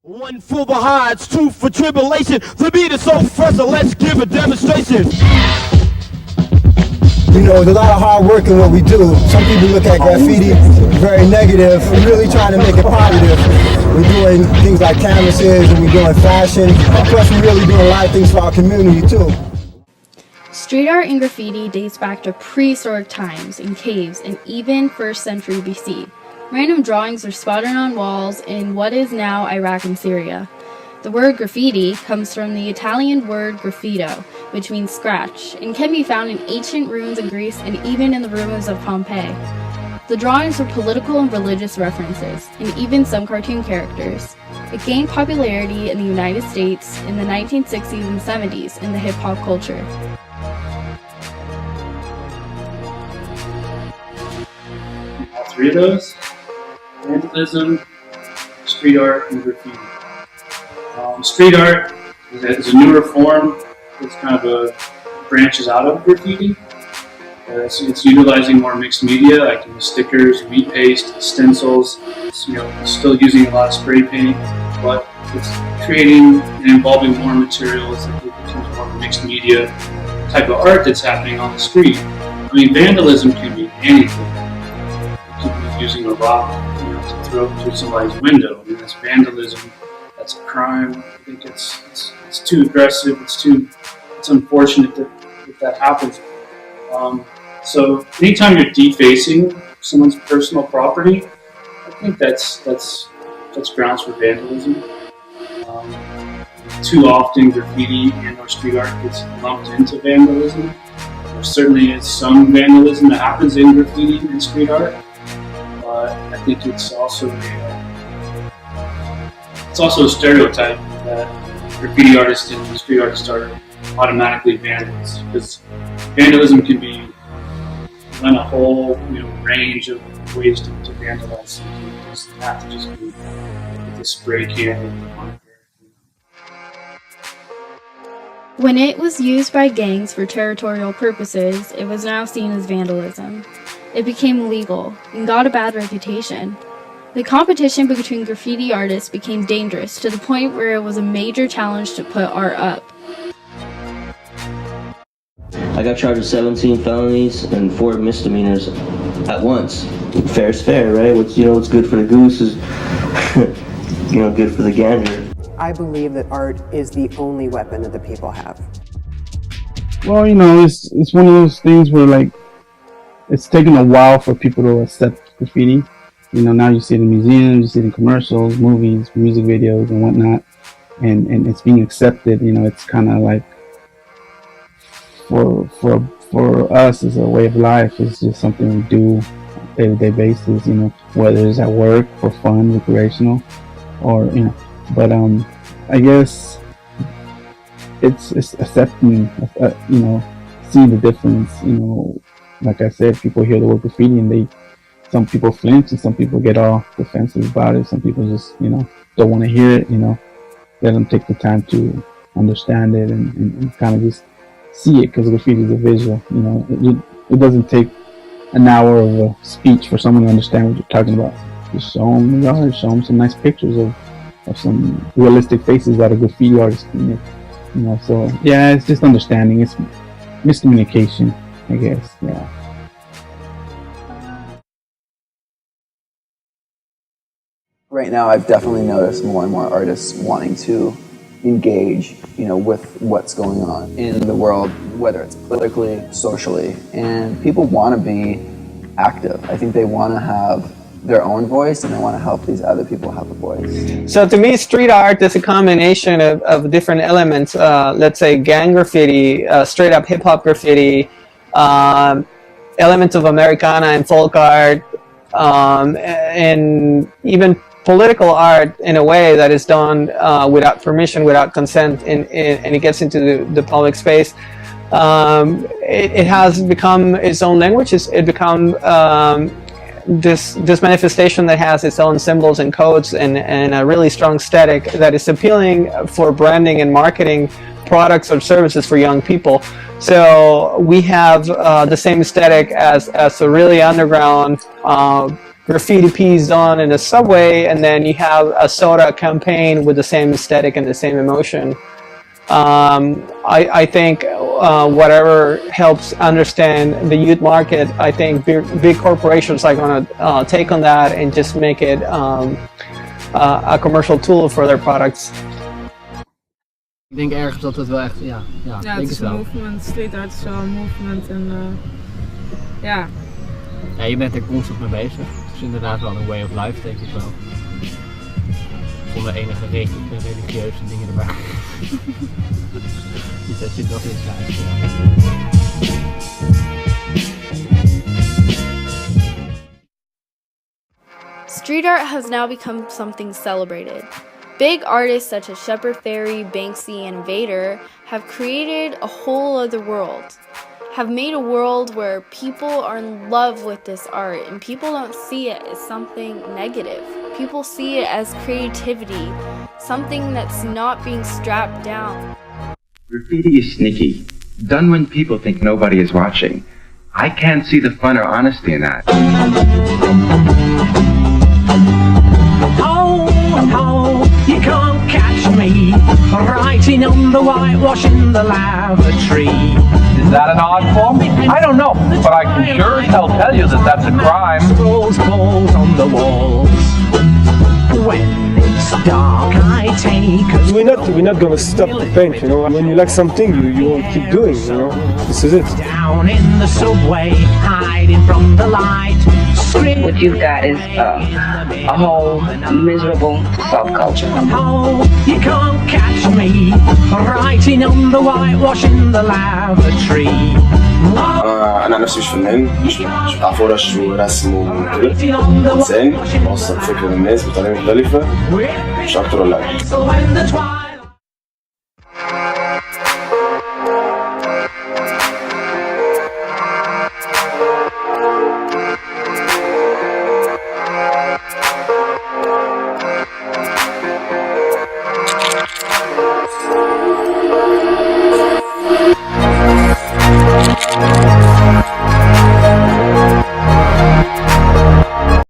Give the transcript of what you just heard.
One for behinds, two for tribulation. The beat is so fresh, so let's give a demonstration. You know, there's a lot of hard work in what we do. Some people look at graffiti very negative. We're really trying to make it positive. We're doing things like canvases and we're doing fashion. Plus, we're really doing a lot of things for our community too. Street art and graffiti dates back to prehistoric times in caves and even 1st century BC. Random drawings are spotted on walls in what is now Iraq and Syria. The word graffiti comes from the Italian word graffito, which means scratch, and can be found in ancient ruins in Greece and even in the ruins of Pompeii. The drawings were political and religious references, and even some cartoon characters. It gained popularity in the United States in the 1960s and 70s in the hip-hop culture. All three of those: vandalism, street art, and graffiti. Street art is a newer form. It's kind of branches out of graffiti. It's utilizing more mixed media, like stickers, wheat paste, stencils. It's still using a lot of spray paint, but it's creating and involving more materials. It becomes more of a mixed media type of art that's happening on the street. I mean, vandalism can be anything. It could be using a rock, to throw through somebody's window. I mean, that's vandalism. That's a crime. I think it's too aggressive. It's unfortunate that happens. So anytime you're defacing someone's personal property, I think that's grounds for vandalism. Too often, graffiti and/or street art gets lumped into vandalism. There certainly is some vandalism that happens in graffiti and street art, but I think it's also a stereotype that graffiti artists and street artists are automatically vandals, because vandalism can be run a whole range of ways to vandalize something. It doesn't have to just be with a spray can and a marker. When it was used by gangs for territorial purposes, it was now seen as vandalism. It became illegal and got a bad reputation. The competition between graffiti artists became dangerous to the point where it was a major challenge to put art up. I got charged with 17 felonies and 4 misdemeanors at once. Fair's fair, right? What's good for the goose is good for the gander. I believe that art is the only weapon that the people have. Well, it's one of those things where it's taken a while for people to accept graffiti. Now you see it in museums, you see it in commercials, movies, music videos, and whatnot, and it's being accepted. It's kind of like for us as a way of life. It's just something we do on a day-to-day basis. Whether it's at work for fun, recreational, or But I guess it's accepting, seeing the difference. Like I said, people hear the word graffiti and some people flinch and some people get all defensive about it. Some people just, don't want to hear it, let them take the time to understand it and kind of just see it, because graffiti is a visual, it doesn't take an hour of a speech for someone to understand what you're talking about. Just show them the art, show them some nice pictures of some realistic faces that a graffiti artist can make, so yeah, it's just understanding, it's miscommunication, I guess, yeah. Right now, I've definitely noticed more and more artists wanting to engage, with what's going on in the world, whether it's politically, socially, and people want to be active. I think they want to have their own voice, and they want to help these other people have a voice. So to me, street art is a combination of different elements. Let's say gang graffiti, straight up hip hop graffiti, elements of Americana and folk art, and even political art in a way that is done without permission, without consent, and it gets into the public space. It has become its own language. It become this manifestation that has its own symbols and codes and a really strong aesthetic that is appealing for branding and marketing products or services for young people. So we have the same aesthetic as a really underground graffiti piece done in a subway, and then you have a soda campaign with the same aesthetic and the same emotion. I think whatever helps understand the youth market, I think big corporations are going to take on that and just make it a commercial tool for their products. Ik denk ergens dat het wel echt, ja, het is een movement, street art is wel een movement en ja. Ja, je bent er constant mee bezig. Het is inderdaad wel een way of life, denk ik wel. Zonder enige religieuze dingen erbij. Dus dat zit nog inside. Street art has now become something celebrated. Big artists such as Shepard Fairey, Banksy, and Vader have created a whole other world, have made a world where people are in love with this art and people don't see it as something negative. People see it as creativity, something that's not being strapped down. Graffiti is sneaky, done when people think nobody is watching. I can't see the fun or honesty in that. You can't catch me writing on the whitewash in the lavatory. Is that an art form? I don't know, but I can sure as hell tell you that that's a crime. Scrolls balls on the walls. When it's dark, I take. We're not gonna stop the paint, you know. When you like something, you want to keep doing, you know. This is it. Down in the subway, hiding from the light. What you've got is a whole miserable subculture. Oh, you can't catch me writing on the whitewash in the lavatory. أنا نفسي مش فنان، مش بتاع فرش ورسم وكده. إنسان بوصل فكرة للناس بطريقة مختلفة، مش أكتر ولا أقل.